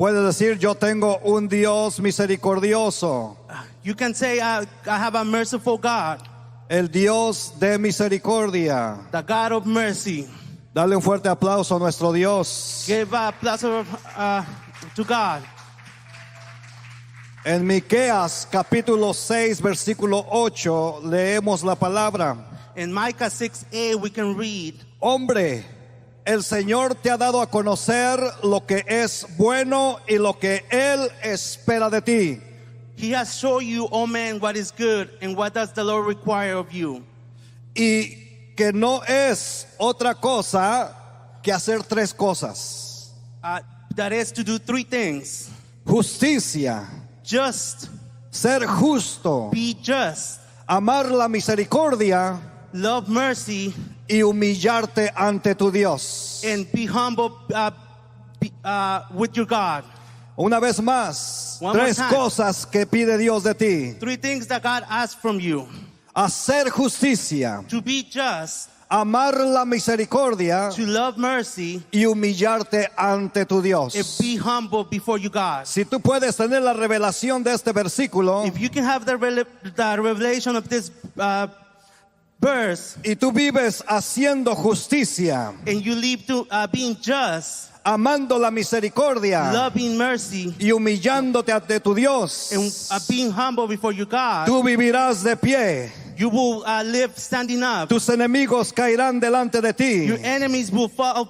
Puedes decir, yo tengo un Dios misericordioso. You can say, I have a merciful God, El Dios de misericordia. the God of mercy. Dale un fuerte aplauso a nuestro Dios. Give a applause to God. En Miqueas capítulo 6 versículo 8 leemos la palabra. In Micah 6:8 we can read, Hombre, el Señor te ha dado a conocer lo que es bueno y lo que Él espera de ti. He has shown you, O man, what is good, and what does the Lord require of you. Y que no es otra cosa que hacer tres cosas. That is to do three things. Justicia, Just, ser justo, be just, amar la misericordia love mercy, y humillarte ante tu Dios. and be humble with your God. Una vez más, One more tres time. cosas que pide Dios de ti. Three things that God asks from you. Hacer justicia, To be just, amar la misericordia to love mercy, y humillarte ante tu and Dios. be humble before you, God. Si tú puedes tener la revelación de este versículo If you can have the revelation of this verse, y tú vives haciendo justicia, and you live to being just, amando la misericordia loving mercy, y humillándote ante tu Dios, and being humble before you, God, tú vivirás de pie. you will live standing up. Tus enemigos caerán delante de ti. Your enemies will fall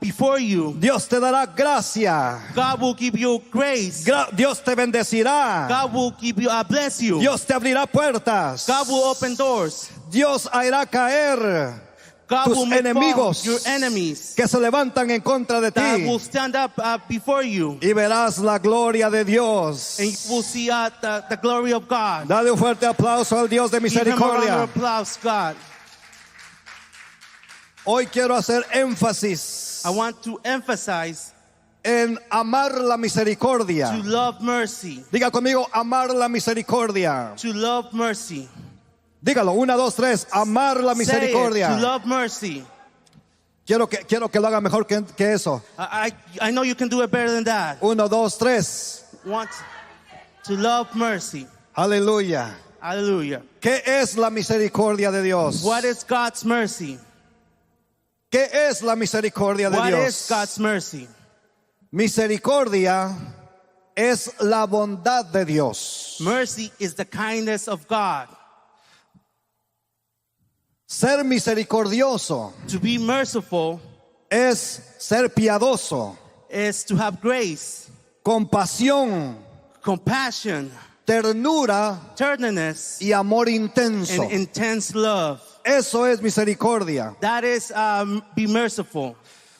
before you. Dios te dará gracia. God will give you grace. Dios te bendecirá. God will give you bless you. Dios te abrirá puertas. God will open doors. Dios hará caer God tus will make enemigos fall your enemies. que se levantan en contra de God ti. will stand up before you, Y verás la gloria de Dios. and you will see the glory of God. Dale un fuerte aplauso al Dios de Give him a round misericordia. of applause, God. Hoy quiero hacer énfasis I want to emphasize en amar la misericordia. to love mercy. Diga conmigo, amar la misericordia. To love mercy. Dígalo, 1, 2, 3, amar la Say it, misericordia. to love mercy. Quiero que lo haga mejor que eso. I know you can do it better than that. 1, 2, 3. Want to love mercy. Aleluya. Hallelujah. ¿Qué es la misericordia de Dios? What is God's mercy? ¿Qué es la misericordia de What Dios? is God's mercy? Misericordia es la bondad de Dios. Mercy is the kindness of God. Ser misericordioso To be merciful es ser piadoso, is to have grace, compasión, compassion, ternura tenderness, y amor intenso. and intense love. Eso es misericordia. That is be merciful.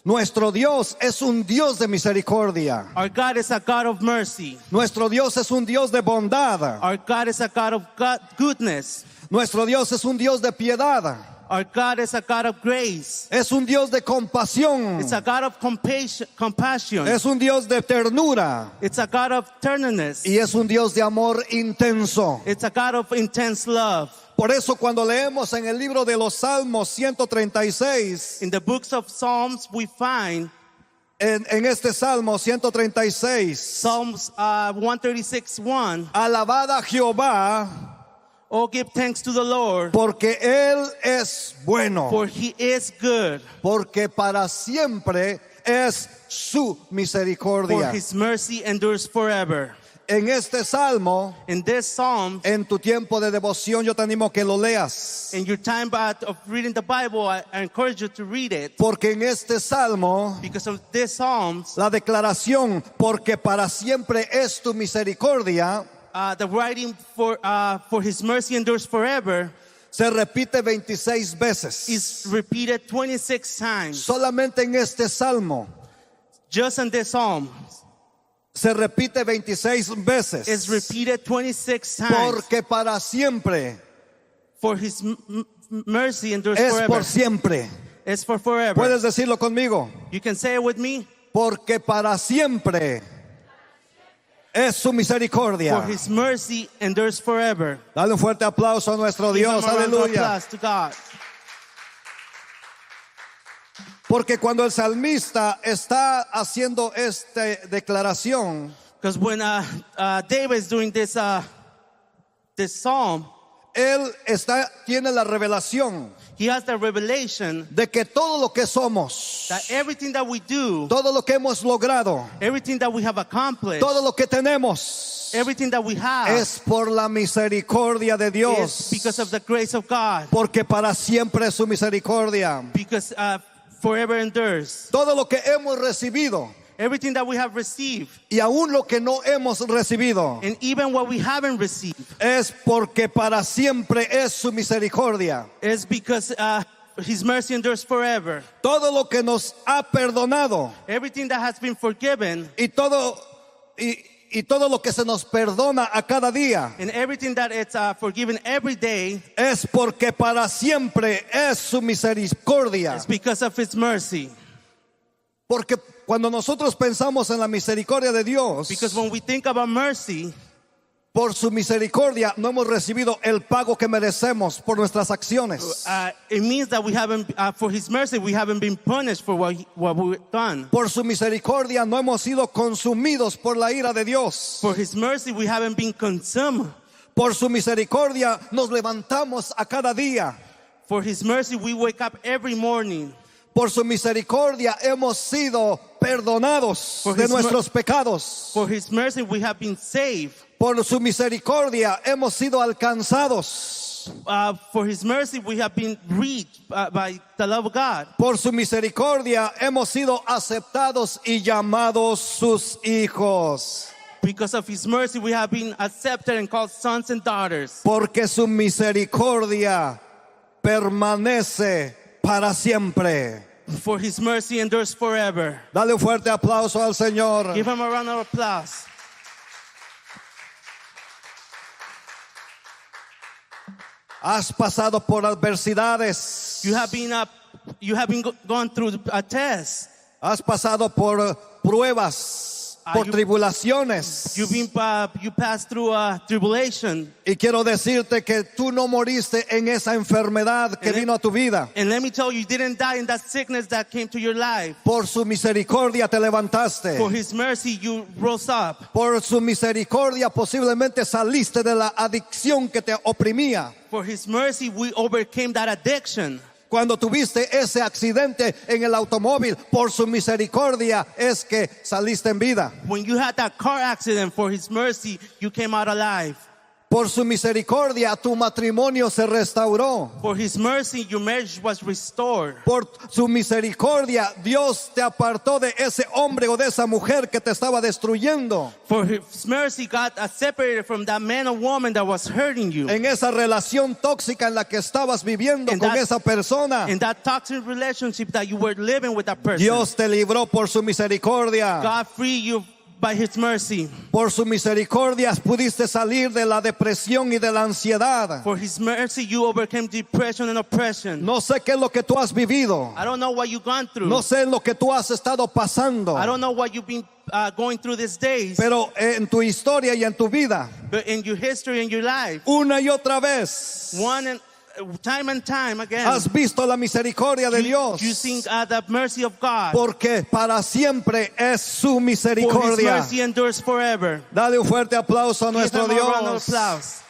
Nuestro Dios es un Dios de misericordia. Our God is a God of mercy. Nuestro Dios es un Dios de bondad. Our God is a God of goodness. Nuestro Dios es un Dios de piedad. Our God is a God of grace. Es un Dios de compasión. It's a God of compassion. Es un Dios de ternura. It's a God of tenderness. Y es un Dios de amor intenso. It's a God of intense love. Por eso cuando leemos en el libro de los Salmos 136, In the books of Psalms, we find en este Salmo 136, Psalms 136:1. alabad a Jehová Oh, give thanks to the Lord, porque Él es bueno, for He is good, porque para siempre es su for misericordia. His mercy endures forever. En este Salmo, In this Psalm, en tu tiempo de devoción, yo te animo que lo leas. in your time of reading the Bible, I encourage you to read it, Porque en este Salmo, because of this Psalms, la declaración, porque para siempre es tu misericordia, the writing for His mercy endures forever se repite 26 veces. is repeated 26 times. Solamente en este Salmo Just in this Psalm, se repite 26 veces. is repeated 26 times. Porque para siempre For His mercy endures es forever. por siempre. It's for forever. ¿Puedes decirlo conmigo? You can say it with me. Porque para siempre es su misericordia. For His mercy endures forever. Dale un fuerte aplauso a nuestro Give Dios. him a round of Aleluya. applause to God. Porque cuando el salmista está haciendo esta declaración, Because when David is doing this psalm, él tiene la revelación he has the revelation de que todo lo que somos, that everything that we do, todo lo que hemos logrado, everything that we have accomplished, todo lo que tenemos, everything that we have es por la misericordia de is Dios. because of the grace of God, Porque para siempre es su misericordia. because forever endures. Todo lo que hemos recibido Everything that we have received, y aún lo que no hemos recibido and even what we haven't received, es porque para siempre es su misericordia. is because His mercy endures forever. Todo lo que nos ha perdonado Everything that has been forgiven, y todo lo que se nos perdona a cada día and everything that it's forgiven every day, es porque para siempre es su misericordia. is because of His mercy. Porque cuando nosotros pensamos en la misericordia de Dios, Because when we think about mercy, por su misericordia no hemos recibido el pago que merecemos por nuestras acciones. it means that we haven't, for His mercy, we haven't been punished for what we've done. Por su misericordia no hemos sido consumidos por la ira de Dios. For His mercy, we haven't been consumed. Por su misericordia nos levantamos a cada día. For His mercy, we wake up every morning. Por su misericordia hemos sido perdonados For de his nuestros pecados. For His mercy, we have been saved. Por su misericordia hemos sido alcanzados. For His mercy, we have been reached by the love of God. Por su misericordia hemos sido aceptados y llamados sus hijos. Because of His mercy, we have been accepted and called sons and daughters. Porque su misericordia permanece para siempre. For His mercy endures forever. Dale un fuerte aplauso al Señor. Give Him a round of applause. Has pasado por adversidades. You have been gone through a test. Has pasado por pruebas, por tribulaciones. You passed through a tribulation. Y quiero decirte que tú no moriste en esa enfermedad que vino a tu vida. And let me tell you, you didn't die in that sickness that came to your life. Por su misericordia te levantaste. For His mercy, you rose up. Por su misericordia posiblemente saliste de la adicción que te oprimía. For His mercy, we overcame that addiction. Cuando tuviste ese accidente en el automóvil, por su misericordia es que saliste en vida. When you had that car accident, for His mercy, you came out alive. Por su misericordia tu matrimonio se restauró. For His mercy, your marriage was restored. Por su misericordia Dios te apartó de ese hombre o de esa mujer que te estaba destruyendo. For His mercy, God separated from that man or woman that was hurting you. En esa relación tóxica en la que estabas viviendo In con that- esa persona, In that toxic relationship that you were living with that person, Dios te libró por su misericordia. God freed you by His mercy. Por su misericordia pudiste salir de la depresión y de la ansiedad. For His mercy, you overcame depression and oppression. No sé qué es lo que tú has vivido. I don't know what you've gone through. No sé lo que tú has estado pasando. I don't know what you've been going through these days. Pero en tu historia y en tu vida, But in your history and your life, una y otra vez, time and time again, has visto la misericordia de Dios. you sing the mercy of God. Porque para siempre es su For His misericordia. mercy endures forever. Dale un fuerte aplauso a Give nuestro Him a round of Dios. applause.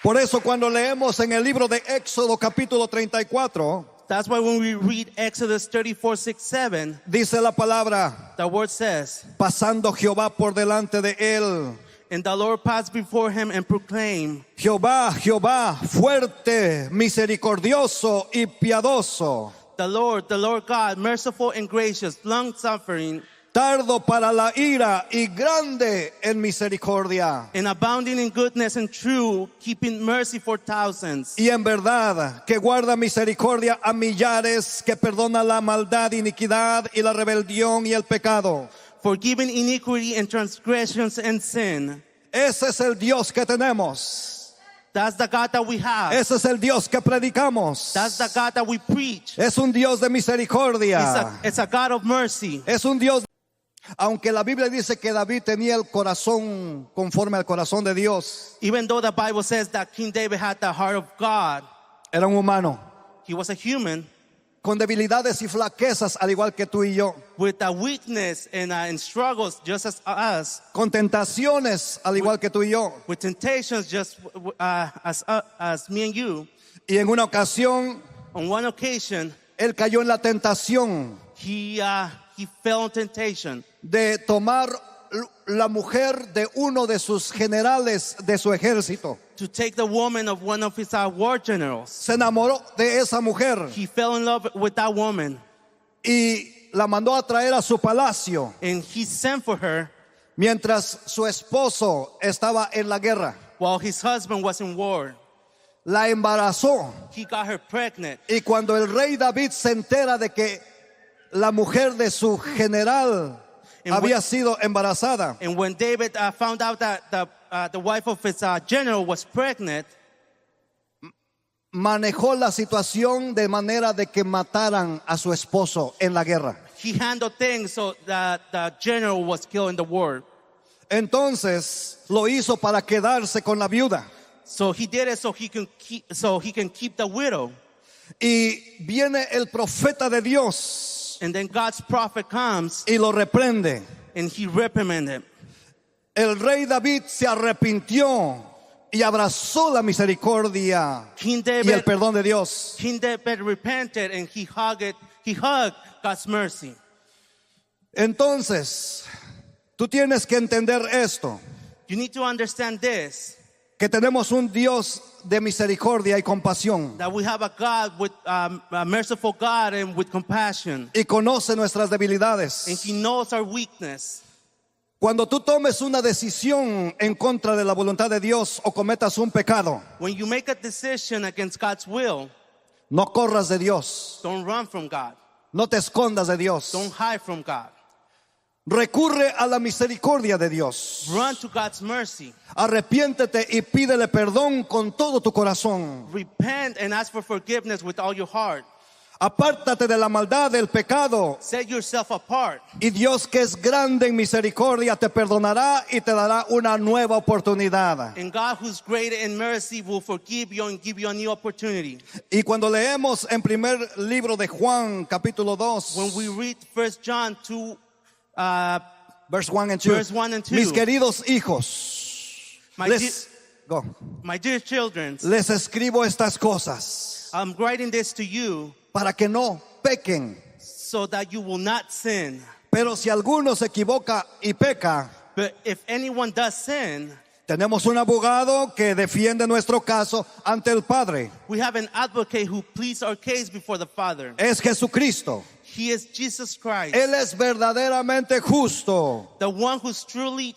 Por eso cuando leemos en el libro de Éxodo capítulo 34, That's why when we read Exodus 34:6-7, dice la palabra, the word says, pasando Jehová por delante de él. and the Lord passed before him and proclaimed, Jehová, Jehová, fuerte, misericordioso y piadoso, the Lord God, merciful and gracious, long-suffering, tardo para la ira y grande en misericordia. and abounding in goodness and true, keeping mercy for thousands, Y en verdad que guarda misericordia a millares, que perdona la maldad, iniquidad y la rebelión y el pecado. forgiving iniquity and transgressions and sin. Ese es el Dios que tenemos. That's the God that we have. Ese es el Dios que predicamos. That's the God that we preach. Es un Dios de misericordia. It's a God of mercy. Es un Dios. Aunque la Biblia dice que David tenía el corazón conforme al corazón de Dios, Even though the Bible says that King David had the heart of God, era un humano. he was a human. con debilidades y flaquezas al igual que tú y yo, with a weakness and struggles just as us, con tentaciones al igual que tú y yo. with temptations just as me and you. Y en una ocasión, On one occasion, él cayó en la tentación he fell in temptation de tomar la mujer de uno de sus generales de su ejército. to take the woman of one of his war generals. Se enamoró de esa mujer He fell in love with that woman, y la mandó a traer a su palacio and he sent for her mientras su esposo estaba en la guerra. while his husband was in war. La embarazó He got her pregnant. y cuando el rey David se entera de que la mujer de su general And había sido embarazada, And when David found out that the wife of his general was pregnant, manejó la situación de manera de que mataran a su esposo en la guerra. he handled things so that the general was killed in the war. Entonces lo hizo para quedarse con la viuda. So he did it so he can keep the widow. Y viene el profeta de Dios And then God's prophet comes y lo reprende. and he reprimanded. El rey David se arrepintió y abrazó la misericordia King y el David, perdón de Dios. King David repented and he hugged God's mercy. Entonces, tú tienes que entender esto, You need to understand this, que tenemos un Dios de misericordia y compasión that we have a God with a merciful God and with compassion, y conoce nuestras and debilidades. he knows our weakness. Cuando tú tomes una decisión en contra de la voluntad de Dios o cometas un pecado, When you make a decision against God's will, no corras de Dios, don't run from God. no te escondas de Dios. Don't hide from God. Recurre a la misericordia de Dios. Run to God's mercy. Arrepiéntete y pídele perdón con todo tu corazón. Repent and ask for forgiveness with all your heart. Apártate de la maldad, del pecado. Set yourself apart. Y Dios, que es grande en misericordia, te perdonará y te dará una nueva oportunidad. And God, who's great in mercy, will forgive you and give you a new opportunity. Y cuando leemos en primer libro de Juan, capítulo 2, When we read 1 John 2, verse 1 and 2, verse 1 and 2. mis queridos hijos, My my dear children, les escribo estas cosas I'm writing this to you para que no pequen. so that you will not sin. Pero si alguno se equivoca y peca, But if anyone does sin, tenemos un abogado que defiende nuestro caso ante el Padre. we have an advocate who pleads our case before the Father. Es Jesucristo. He is Jesus Christ, Él es verdaderamente justo. the one who's truly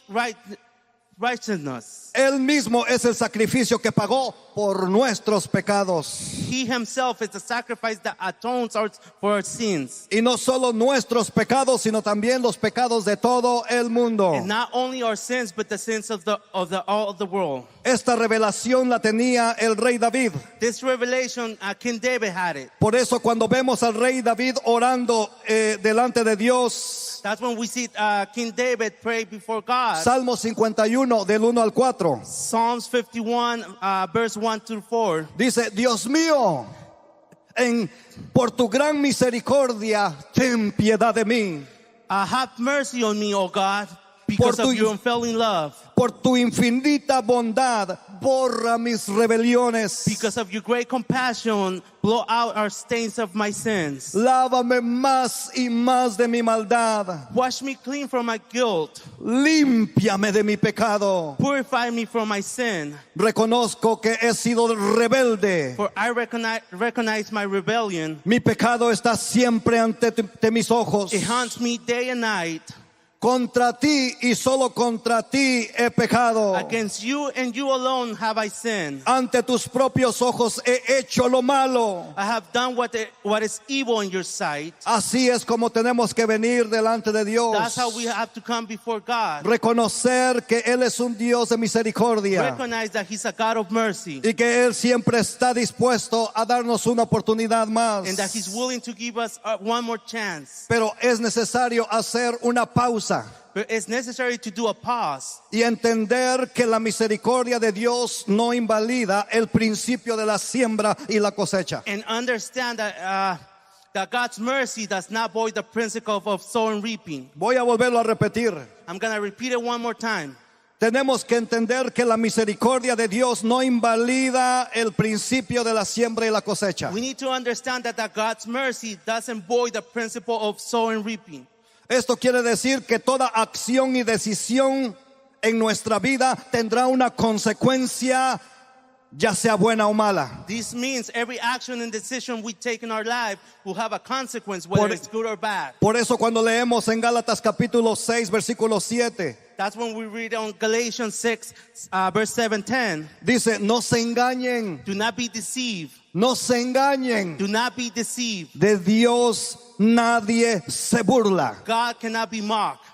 righteousness. Él mismo es el sacrificio que pagó por nuestros pecados. He himself is the sacrifice that atones for our sins. Y no solo nuestros pecados, sino también los pecados de todo el mundo. And not only our sins, but the sins of all of the world. Esta revelación la tenía el rey David. This revelation, King David had it. Por eso cuando vemos al rey David orando delante de Dios, That's when we see King David pray before God. Salmo 51 del 1 al 4, Psalms 51, verse 1 through 4. dice: Dios mío, por tu gran misericordia, ten piedad de mí. Have mercy on me, O God, because of your unfailing love. Por tu infinita bondad, borra mis rebeliones. Because of your great compassion, blow out our stains of my sins. Lávame más y más de mi maldad. Wash me clean from my guilt. Límpiame de mi pecado. Purify me from my sin. Reconozco que he sido rebelde. For I recognize my rebellion. Mi pecado está siempre ante mis ojos. It haunts me day and night. Contra ti y solo contra ti he pecado. Against you and you alone have I sinned. Ante tus propios ojos he hecho lo malo. I have done what is evil in your sight. Así es como tenemos que venir delante de Dios. That's how we have to come before God. Reconocer que Él es un Dios de misericordia. Recognize that He's a God of mercy. Y que Él siempre está dispuesto a darnos una oportunidad más. And that He's willing to give us one more chance. Pero es necesario hacer una pausa. But it's necessary to do a pause. Y entender que la misericordia de Dios no invalida el principio de la siembra y la cosecha. And understand that that God's mercy does not void the principle of sowing and reaping. Voy a volverlo a repetir. I'm going to repeat it one more time. Tenemos que entender que la misericordia de Dios no invalida el principio de la siembra y la cosecha. We need to understand that God's mercy doesn't void the principle of sowing and reaping. Esto quiere decir que toda acción y decisión en nuestra vida tendrá una consecuencia, ya sea buena o mala. This means every action and decision we take in our life will have a consequence, whether it's good or bad. Por eso cuando leemos en Gálatas capítulo 6, versículo 7, That's when we read on Galatians 6, verse 7, 10. dice, no se engañen, Do not be deceived. no se engañen. Do not be deceived. De Dios nadie se burla. God cannot be mocked.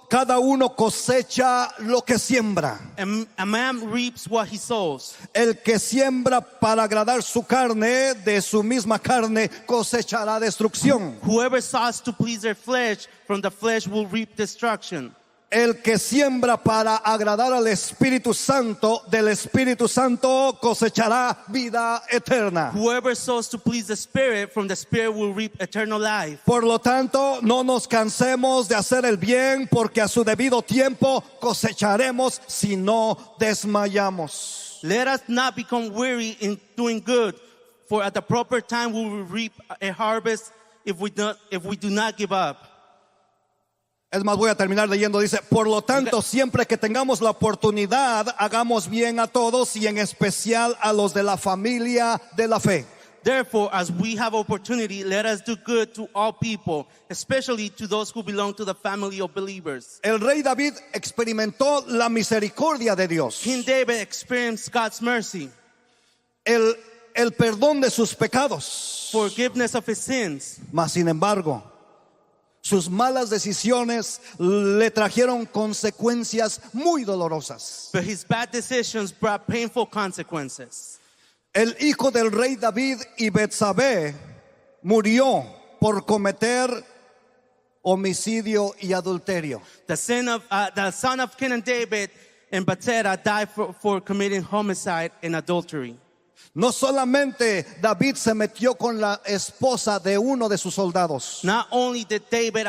Cada uno cosecha lo que siembra. And a man reaps what he sows. El que siembra para agradar su carne, de su misma carne cosechará destrucción. Whoever sows to please their flesh, from the flesh will reap destruction. El que siembra para agradar al Espíritu Santo, del Espíritu Santo cosechará vida eterna. Whoever sows to please the Spirit, from the Spirit will reap eternal life. Por lo tanto, no nos cansemos de hacer el bien, porque a su debido tiempo cosecharemos si no desmayamos. Let us not become weary in doing good, for at the proper time we will reap a harvest if we do not give up. Es más, voy a terminar leyendo, dice, por lo tanto, siempre que tengamos la oportunidad, hagamos bien a todos y en especial a los de la familia de la fe. Therefore, as we have opportunity, let us do good to all people, especially to those who belong to the family of believers. El rey David experimentó la misericordia de Dios, King David experienced God's mercy, el perdón de sus pecados. forgiveness of his sins. Mas, sin embargo, sus malas decisiones le trajeron consecuencias muy dolorosas. But his bad decisions brought painful consequences. El hijo del rey David y Betsabé murió por cometer homicidio y adulterio. The son of King and David and Bathsheba died for committing homicide and adultery. No solamente David se metió con la esposa de uno de sus soldados. Not only did David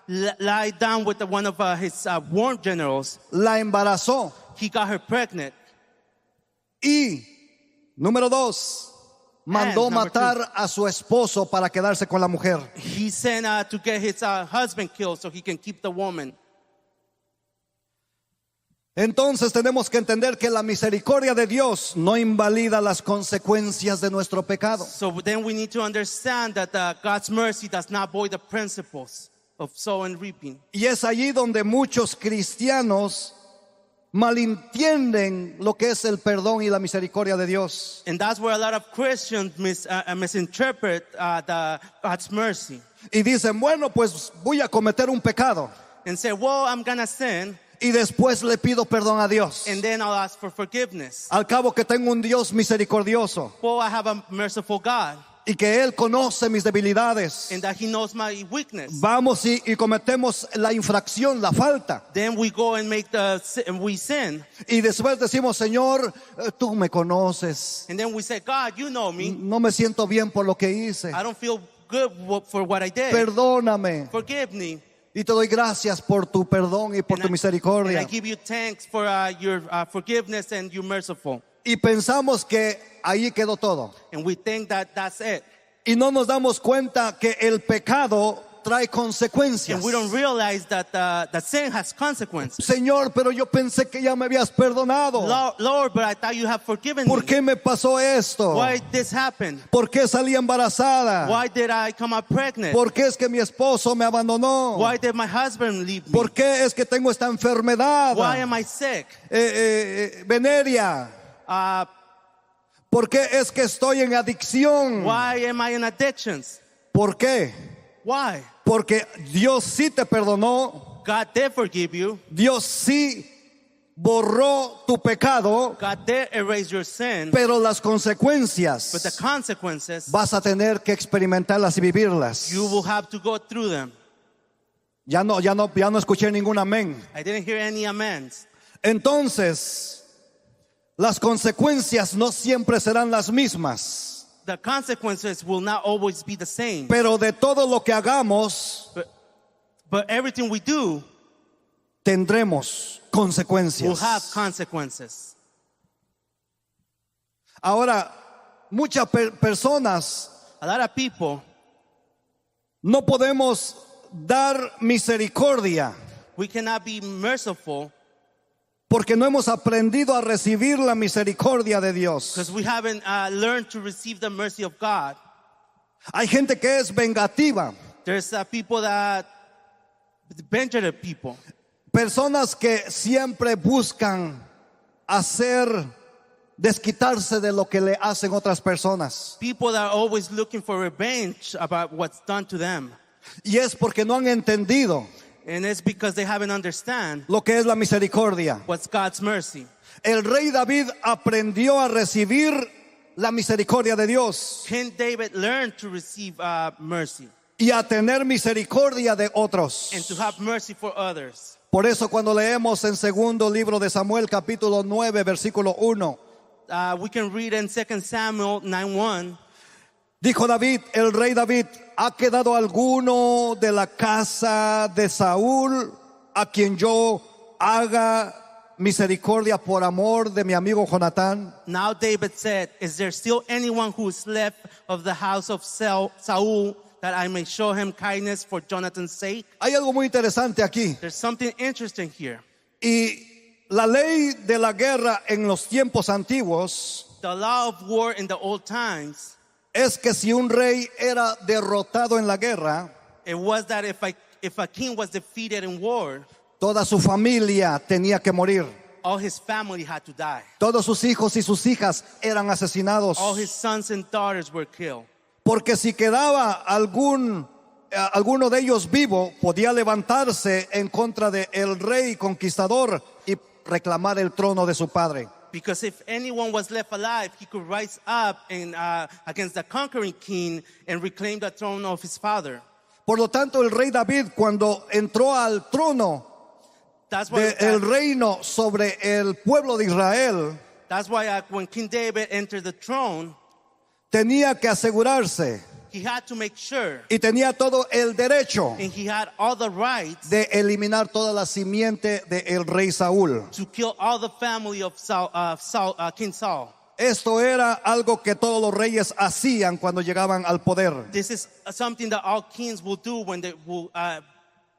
lie down with one of his war generals, La embarazó. he got her pregnant. Y, número 2, mandó And number matar a su esposo para quedarse con la mujer. He sent to get his husband killed so he can keep the woman. Entonces tenemos que entender que la misericordia de Dios no invalida las consecuencias de nuestro pecado. So then we need to understand that God's mercy does not void the principles of sowing and reaping. Y es allí donde muchos cristianos malentienden lo que es el perdón y la misericordia de Dios. And that's where a lot of Christians misinterpret God's mercy. Y dicen, bueno, pues voy a cometer un pecado And say, well, I'm going to sin, y después le pido perdón a Dios. and then I'll ask for forgiveness. Al cabo que tengo un Dios misericordioso Well, I have a merciful God, y que Él conoce mis debilidades. and that He knows my weakness. Vamos y cometemos la infracción, la falta. Then we go and we sin. Y después decimos, Señor, tú me conoces. And then we say, God, you know me. No me siento bien por lo que hice. I don't feel good for what I did. Perdóname. Forgive me. Y te doy gracias por tu perdón y por And tu I misericordia. give you thanks for your forgiveness, and you're merciful. Y pensamos que ahí quedó todo. And we think that that's it. Y no nos damos cuenta que el pecado trae consecuencias. And we don't realize that that sin has consequences. Señor, pero yo pensé que ya me habías perdonado. Lord, but I thought you have forgiven ¿Por me. qué me pasó esto? Why did this happen? ¿Por qué salí embarazada? Why did I come out pregnant? ¿Por qué es que mi esposo me abandonó? Why did my husband leave me? ¿Por qué es que tengo esta enfermedad Why am I sick? venérea? ¿Por qué es que estoy en adicción? Why am I in addictions? ¿Por qué? Why? Porque Dios sí te perdonó, God did forgive you. Dios sí borró tu pecado, God did erase your sin. pero las But the consecuencias consequences, vas a tener que experimentarlas y vivirlas. you will have to go through them. Ya no escuché ningún amén. I didn't hear any amens. Entonces, las consecuencias no siempre serán las mismas. the consequences will not always be the same. pero de todo lo que hagamos But everything we do tendremos will consecuencias. have consequences. Ahora, muchas personas A lot of people, no podemos dar misericordia we cannot be merciful porque no hemos aprendido a recibir la misericordia de Dios. because we haven't learned to receive the mercy of God. Hay gente que es vengativa, There's people that vengeful people. personas que siempre buscan desquitarse de lo que le hacen otras personas. People that are always looking for revenge about what's done to them. Y es porque no han entendido And it's because they haven't understand lo que es la misericordia. what's God's mercy. El rey David aprendió a recibir la misericordia de Dios King David learned to receive mercy y a tener misericordia de otros. and to have mercy for others. Por eso cuando leemos en segundo libro de Samuel capítulo 9 versículo 1, We can read in 2 Samuel 9:1. dijo David, el rey David, ¿ha quedado alguno de la casa de Saúl a quien yo haga misericordia por amor de mi amigo Jonatán? Now David said, is there still anyone who is left of the house of Saul that I may show him kindness for Jonathan's sake? Hay algo muy interesante aquí. There's something interesting here. Y la ley de la guerra en los tiempos antiguos The law of war in the old times, es que si un rey era derrotado en la guerra, it was that if a king was defeated in war, toda su familia tenía que morir. all his family had to die. Todos sus hijos y sus hijas eran asesinados. All his sons and daughters were killed. Porque si quedaba alguno de ellos vivo, podía levantarse en contra del rey conquistador y reclamar el trono de su padre. Because if anyone was left alive, he could rise up and, against the conquering king and reclaim the throne of his father. Por lo tanto, el rey David, cuando entró al trono That's why, del reino sobre el pueblo de Israel, when King David entered the throne, tenía que asegurarse he had to make sure y tenía todo el derecho and he had all the rights de eliminar toda la simiente del rey Saúl. to kill all the family of King Saul. Esto era algo que todos los reyes hacían cuando llegaban al poder. This is something that all kings will do when they will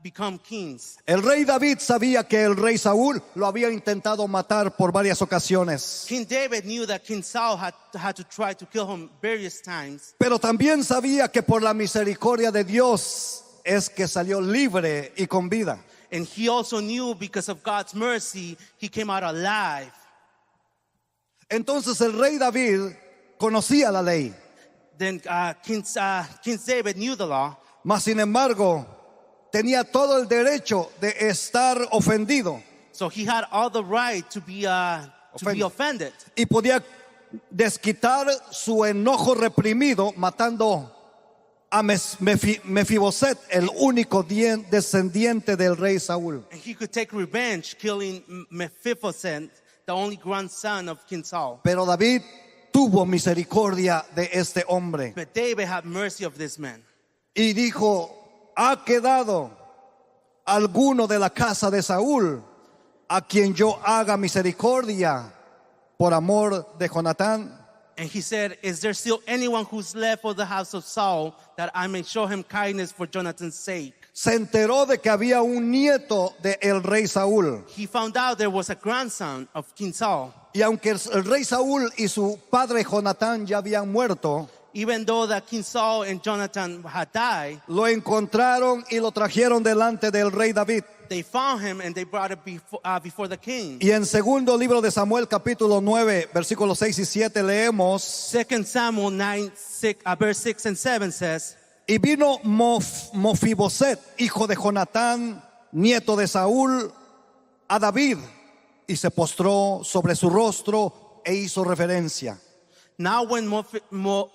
become kings. El rey David sabía que el rey Saúl lo había intentado matar por varias ocasiones, King David knew that King Saul had to try to kill him various times, pero también sabía que por la misericordia de Dios es que salió libre y con vida. and he also knew because of God's mercy he came out alive. Entonces el rey David conocía la ley, Then King David knew the law, mas sin embargo tenía todo el derecho de estar ofendido so he had all the right to be offended. y podía desquitar su enojo reprimido matando a Mefiboset, el único descendiente del rey Saúl. And he could take revenge, killing Mephibosheth, the only grandson of King Saul. Pero David tuvo misericordia de este hombre But David had mercy of this man. y dijo, ¿ha quedado alguno de la casa de Saúl a quien yo haga misericordia por amor de Jonatán? And he said, is there still anyone who's left of the house of Saul that I may show him kindness for Jonathan's sake? Se enteró de que había un nieto del rey Saúl. He found out there was a grandson of King Saul. Y aunque el rey Saúl y su padre Jonatán ya habían muerto, Even though that King Saul and Jonathan had died, lo encontraron y lo trajeron delante del rey David. they found him and they brought it before the king. Y en segundo libro de Samuel capítulo 9 versículos 6 y 7 leemos, 2 Samuel 9, verse 6 and 7 says, y vino Mefiboset, hijo de Jonatán, nieto de Saúl, a David, y se postró sobre su rostro e hizo reverencia. Now when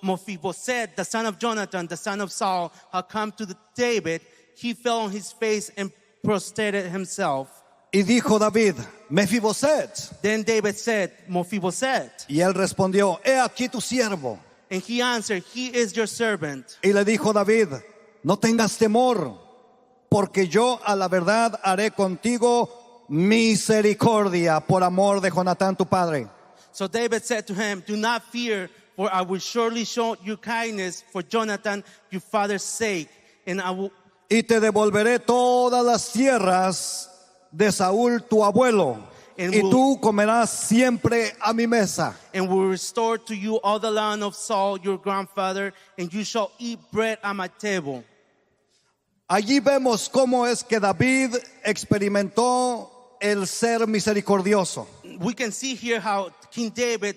Mephibosheth, the son of Jonathan, the son of Saul, had come to David, he fell on his face and prostrated himself. Y dijo David, Mefiboset. Then David said, Mephibosheth. Y él respondió, he aquí tu siervo. And he answered, he is your servant. Y le dijo David, no tengas temor, porque yo a la verdad haré contigo misericordia por amor de Jonatán tu padre. So David said to him, do not fear, for I will surely show you kindness for Jonathan, your father's sake. And I will, Y te devolveré todas las tierras de Saúl tu abuelo, y tú comerás siempre a mi mesa. and will restore to you all the land of Saul, your grandfather, and you shall eat bread at my table. Allí vemos cómo es que David experimentó el ser misericordioso. We can see here how King David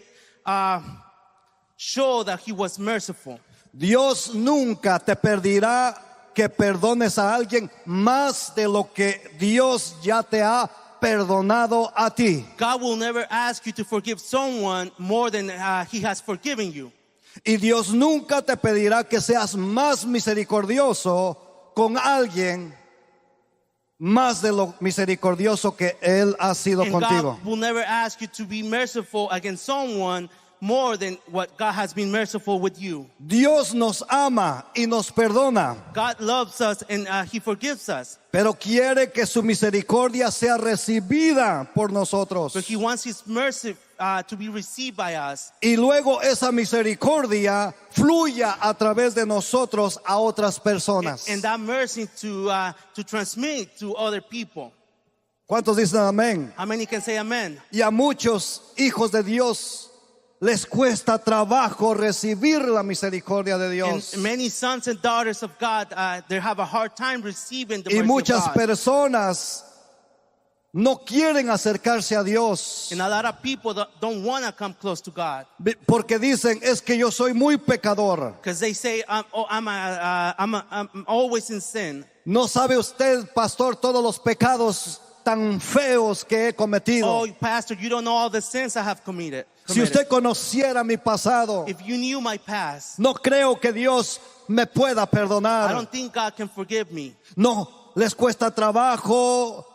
showed that he was merciful. Dios nunca te pedirá que perdones a alguien más de lo que Dios ya te ha perdonado a ti. God will never ask you to forgive someone more than he has forgiven you. Y Dios nunca te pedirá que seas más misericordioso con alguien más de lo misericordioso que Él ha sido And contigo. God will never ask you to be merciful against someone more than what God has been merciful with you. Dios nos ama y nos perdona, God loves us and he forgives us. pero quiere que su misericordia sea recibida por nosotros. But he wants his mercy to be received by us. Y luego esa misericordia fluya a través de nosotros a otras personas. And that mercy to transmit to other people. ¿Cuántos dicen amén? How many can say amen? Y a muchos hijos de Dios les cuesta trabajo recibir la misericordia de Dios. And many sons and daughters of God, they have a hard time receiving the Y mercy muchas of God. personas no quieren acercarse a Dios And a lot of people don't want to come close to God porque dicen, es que yo soy muy pecador. because they say, I'm always in sin. No sabe usted, pastor, todos los pecados tan feos que he cometido. Oh, pastor, you don't know all the sins I have committed. Si usted conociera mi pasado, If you knew my past, no creo que Dios me pueda I perdonar. don't think God can forgive me. No, les cuesta trabajo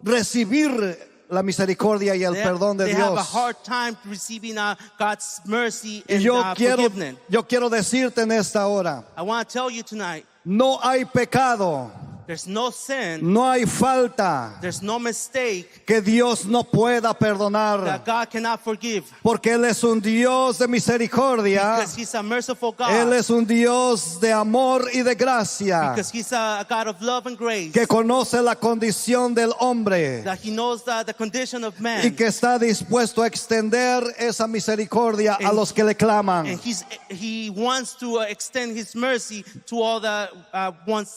recibir la misericordia y el perdón de They have a Dios. hard time receiving God's mercy Y and forgiveness. yo quiero decirte en esta hora, I want to tell you tonight, no hay pecado, there's no sin, no hay falta there's no mistake que Dios no pueda perdonar, that God cannot forgive. porque Él es un Dios de misericordia, Because he's a merciful God. Él es un Dios de amor y de gracia, Because he's a God of love and grace. que conoce la condición del hombre That he knows the condition of y man. que está dispuesto a extender esa misericordia a And- los que le claman. And he wants to extend his mercy to all that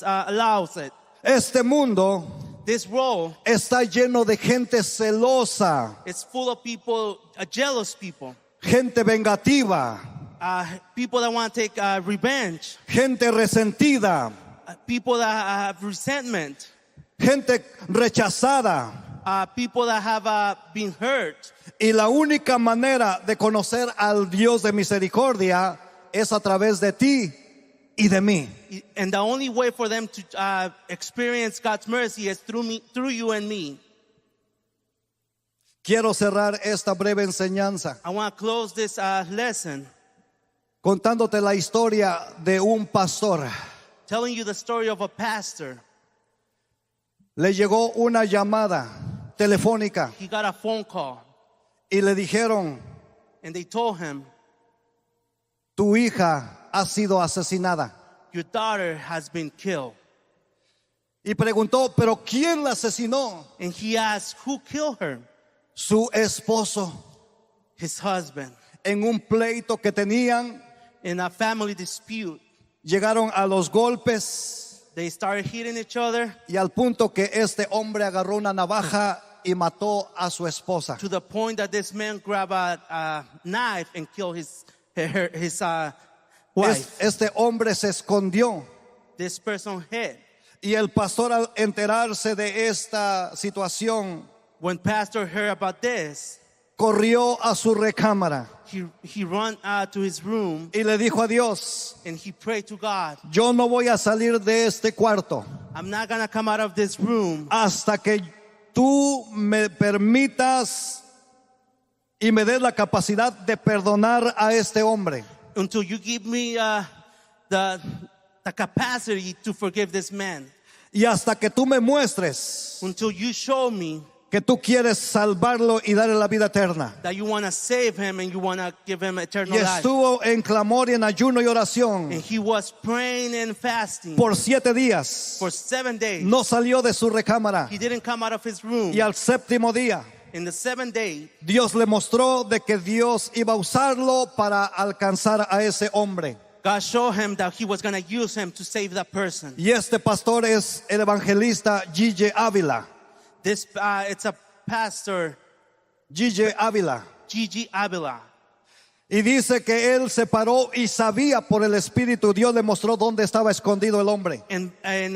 allows it. Este mundo This world está lleno de gente celosa, is full of people, jealous people. gente vengativa, People that want to take revenge. gente resentida, People that have resentment. gente rechazada. People that have been hurt. Y la única manera de conocer al Dios de misericordia es a través de ti y de mí. And the only way for them to experience God's mercy is through you and me. Quiero cerrar esta breve enseñanza I want to close this lesson contándote la historia de un pastor. telling you the story of a pastor. Le llegó una llamada telefónica He got a phone call y le dijeron, and they told him, tu hija ha sido asesinada. your daughter has been killed. Y preguntó, ¿pero quién la asesinó? And he asked, who killed her? Su esposo. His husband. En un pleito que tenían, In a family dispute, llegaron a los golpes they started hitting each other y al punto que este hombre agarró una navaja y mató a su esposa. to the point that this man grabbed a knife and killed his wife. Este hombre se escondió This person hid. y el pastor, al enterarse de esta situación, When pastor heard about this, corrió a su recámara he ran to his room y le dijo a Dios, and he prayed to God, yo no voy a salir de este cuarto I'm not going to come out of this room hasta que tú me permitas y me des la capacidad de perdonar a este hombre. until you give me the capacity to forgive this man. Y hasta que tú me muestres Until you show me que tú quieres salvarlo y darle la vida eterna. that you want to save him and you want to give him eternal Y life. estuvo en clamor y en ayuno y And oración he was praying and fasting por 7 días. for 7 days. No salió de su recámara. He didn't come out of his room. Y al séptimo día, In the 7th day, Dios le mostró de que Dios iba a usarlo para alcanzar a ese hombre. God showed him that he was going to use him to save that person. Y este pastor es el evangelista Gigi Ávila. This it's a pastor, Gigi Ávila. Gigi Avila. Y dice que él se paró y sabía por el Espíritu, Dios le mostró dónde estaba escondido el hombre. And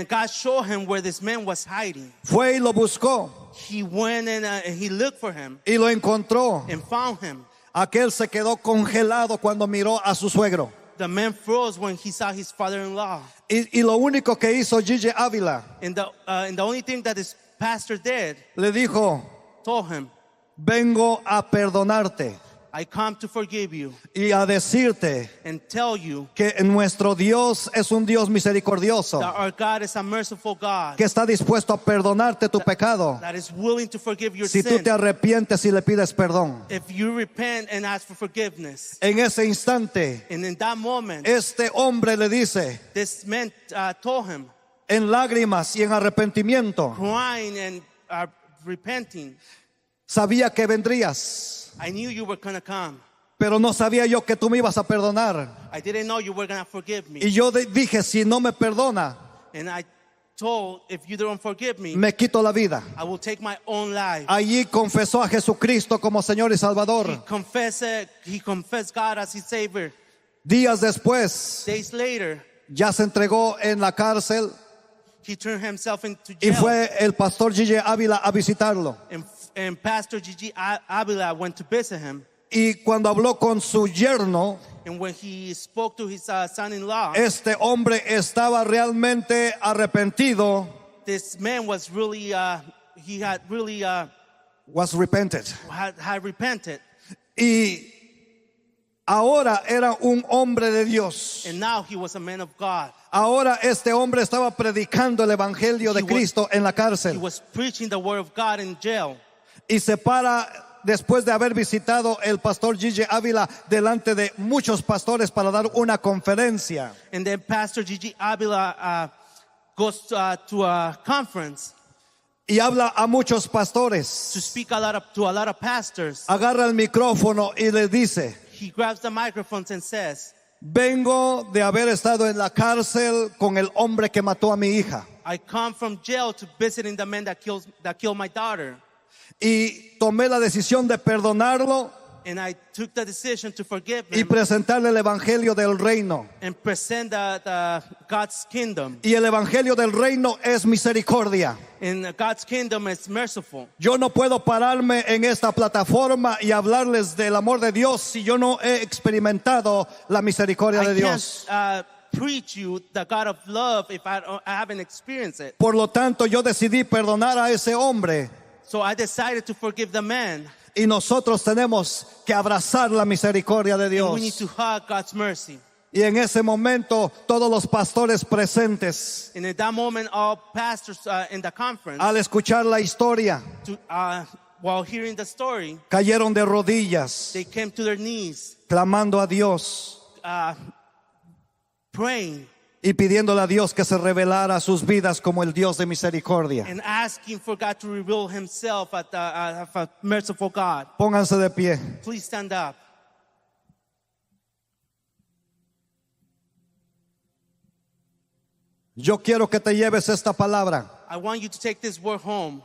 God showed him where this man was hiding. Fue y lo buscó He went and he looked for him y lo encontró. and found him. Aquel se quedó congelado cuando miró a su suegro. The man froze when he saw his father-in-law. Y lo único que hizo Gigi Ávila, And the only thing that this pastor did, le dijo, told him, vengo a perdonarte I come to forgive you y a decirte and tell you que nuestro Dios es un Dios misericordioso, that our God is a merciful God que está dispuesto a perdonarte tu pecado that is willing to forgive your si tú sin te arrepientes y le pides perdón. if you repent and ask for forgiveness. En ese instante, And in that moment, este hombre le dice, this man told him, en lágrimas y en arrepentimiento, crying and repenting, sabía que vendrías, I knew you were going to come. pero no sabía yo que tú me ibas a perdonar. I didn't know you were going to forgive me. Y yo dije, si no me perdona, And I told, if you don't forgive me, me quito la vida. I will take my own life. Allí confesó a Jesucristo como Señor y Salvador. He confessed God as his Savior. Días después, Days later, ya se entregó en la cárcel he turned himself into y jail. fue el pastor Gigi Ávila a visitarlo. And Pastor Gigi Avila went to visit him. Y cuando habló con su yerno, And when he spoke to his son-in-law, este hombre estaba realmente arrepentido, this man was really, he had really was repented. had repented. Y ahora era un hombre de Dios. And now he was a man of God. Ahora este hombre estaba predicando el evangelio de He was- Cristo en la He cárcel. was preaching the word of God in jail. Y se para después de haber visitado el pastor Gigi Ávila delante de muchos pastores para dar una conferencia. And then Pastor Gigi Avila goes to a conference Y habla a muchos pastores. to speak to a lot of pastors. Agarra el micrófono y le dice, He grabs the microphones and says, vengo de haber estado en la cárcel con el hombre que mató a mi hija. I come from jail to visiting the man that killed my daughter. Y tomé la decisión de perdonarlo And I took the decision to forgive y him presentarle el evangelio del reino. and present the God's kingdom. Y el evangelio del reino es misericordia. And God's kingdom is merciful. Yo no puedo pararme en esta plataforma y hablarles del amor de Dios si yo no he experimentado la misericordia de I Dios. can't preach you the God of love if I haven't experienced it. Por lo tanto, yo decidí perdonar a ese hombre So I decided to forgive the man. y nosotros tenemos que abrazar la misericordia de And we need Dios. to hug God's mercy. Y en ese momento, todos los pastores presentes, And at that moment, all pastors in the conference, al escuchar la historia, while hearing the story, cayeron de rodillas, they came to their knees, clamando a Dios praying y pidiéndole a Dios que se revelara a sus vidas como el Dios de misericordia. and asking for God to reveal himself as a merciful God. Pónganse de pie. Please stand up. Yo quiero que te lleves esta palabra. I want you to take this word home.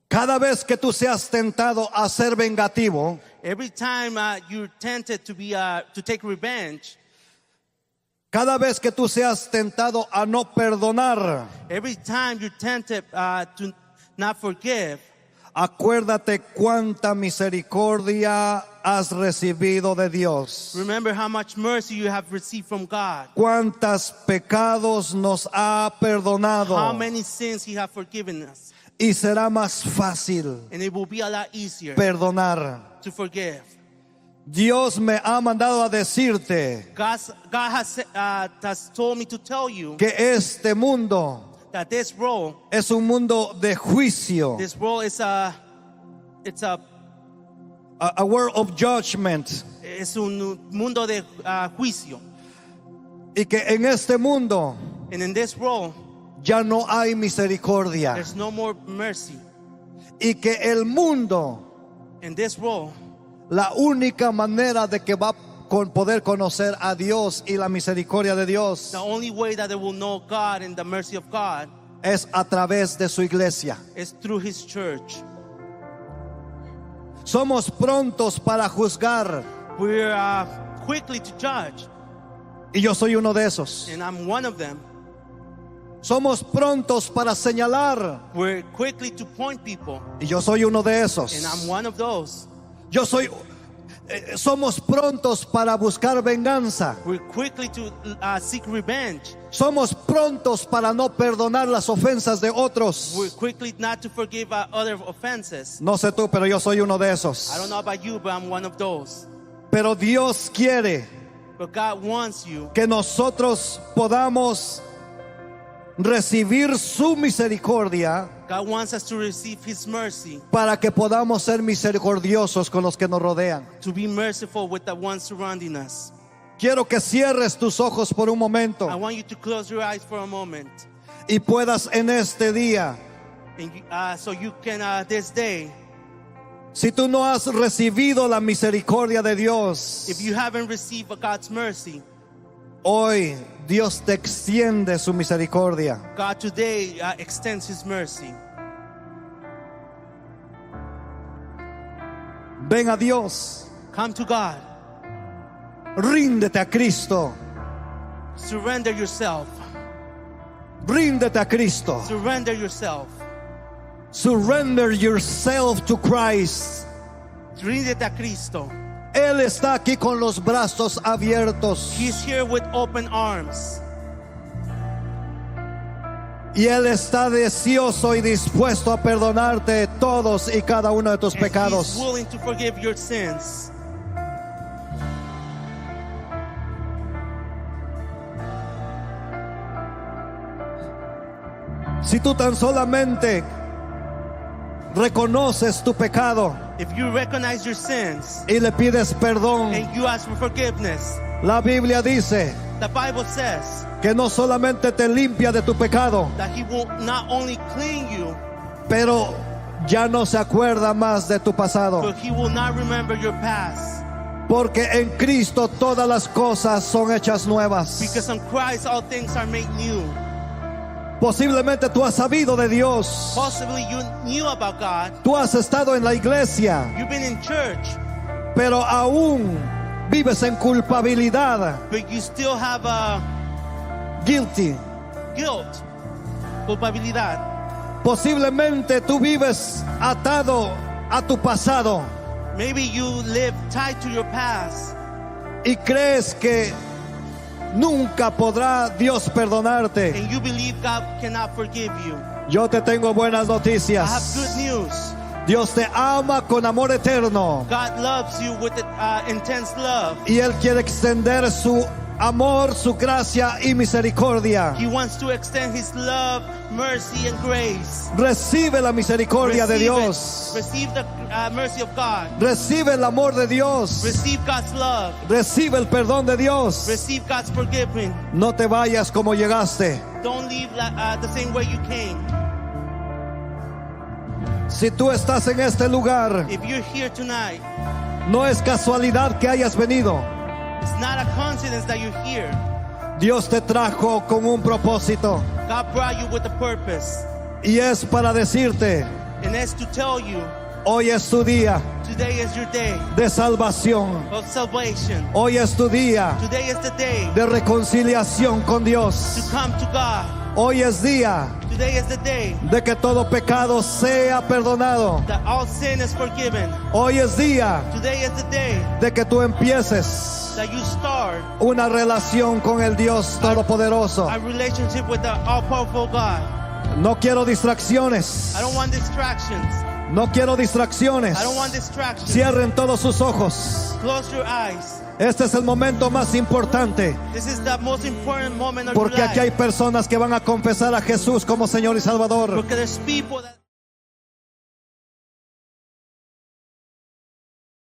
Cada vez que tú seas tentado a ser vengativo, Every time you're tempted to take revenge, cada vez que tú seas tentado a no perdonar, every time you're tempted to not forgive, acuérdate cuánta misericordia has recibido de Dios. remember how much mercy you have received from God. Cuántos pecados nos ha perdonado. How many sins he has forgiven us. Y será más fácil And it will be a lot easier perdonar. to forgive. Dios me ha mandado a decirte God has told me to tell you que este mundo that this world es un mundo de juicio, is a world of judgment, un mundo de juicio. y que en este mundo And in this world, ya no hay misericordia, there's no more mercy. y que el mundo, In this world, la única manera de que va a poder conocer a Dios y la misericordia de Dios the only way that they will know God and the mercy of God es a través de su iglesia. is through His church. Somos prontos para juzgar, We're quickly to judge, y yo soy uno de esos. and I'm one of them. Somos prontos para señalar, We're quickly to point people, y yo soy uno de esos. and I'm one of those. Somos prontos para buscar venganza. We're quickly to seek revenge. Somos prontos para no perdonar las ofensas de otros. We're quickly not to forgive other offenses. No sé tú, pero yo soy uno de esos. I don't know about you, but I'm one of those. Pero Dios quiere But God wants you que nosotros podamos recibir su misericordia God wants us to receive His mercy, para que podamos ser misericordiosos con los que nos rodean. to be merciful with the ones surrounding us. Quiero que cierres tus ojos por un I momento want you to close your eyes for a moment, y puedas en este día, and so you can this day, si tú no has recibido la misericordia de Dios, if you haven't received God's mercy, hoy Dios te extiende su misericordia. God today extends His mercy. Ven a Dios, Come to God. ríndete a Cristo, Surrender yourself. ríndete a Cristo. Surrender yourself. Surrender yourself to Christ. Ríndete a Cristo. Él está aquí con los brazos abiertos He's here with open arms. y Él está deseoso y dispuesto a perdonarte todos y cada uno de tus And pecados. He's willing to forgive your sins. Si tú tan solamente reconoces tu pecado If you recognize your sins y le pides perdón, and you ask for forgiveness, la Biblia dice the Bible says que no solamente te limpia de tu pecado, that He will not only clean you, pero ya no se acuerda más de tu pasado. but He will not remember your past. Porque en Cristo todas las cosas son hechas nuevas. Because in Christ all things are made new. Posiblemente tú has sabido de Dios. Possibly you knew about God. Tú has estado en la iglesia, You've been in church, pero aún vives en culpabilidad, but you still have guilty. guilt, culpabilidad. Posiblemente tú vives atado a tu pasado Maybe you live tied to your past y crees que nunca podrá Dios perdonarte. and you believe God cannot forgive you. Yo te tengo buenas I have good noticias. news. Dios te ama con amor eterno God loves you with intense love. y Él quiere extender su amor, su gracia y misericordia. He wants to extend His love, mercy, and grace. Recibe la misericordia de Receive it. Dios. Receive the mercy of God. Recibe el amor de Dios. Receive God's love. Recibe el perdón de Dios. Receive God's forgiving. No te vayas como llegaste. Don't leave the same way you came. Si tú estás en este lugar, If you're here tonight, no es casualidad que hayas venido. it's not a coincidence that you're here. Dios te trajo con un propósito God brought you with a purpose. y es para decirte, And that's to tell you, hoy es tu día today is your day de salvación. of salvation. Hoy es tu día Today is the day de reconciliación con to Dios. come to God. Hoy es día Today is the day de que todo pecado sea perdonado. that all sin is forgiven. Hoy es día Today is the day de que tú empieces that you start una relación con el Dios Todopoderoso. a relationship with the all-powerful God. No quiero distracciones. I don't want distractions. No quiero distracciones. I don't want distractions. Cierren todos sus ojos. Close your eyes. Este es el momento más importante, This is the most important moment of your porque aquí hay life. personas que van a confesar a Jesús como Señor y Salvador. Because there's people that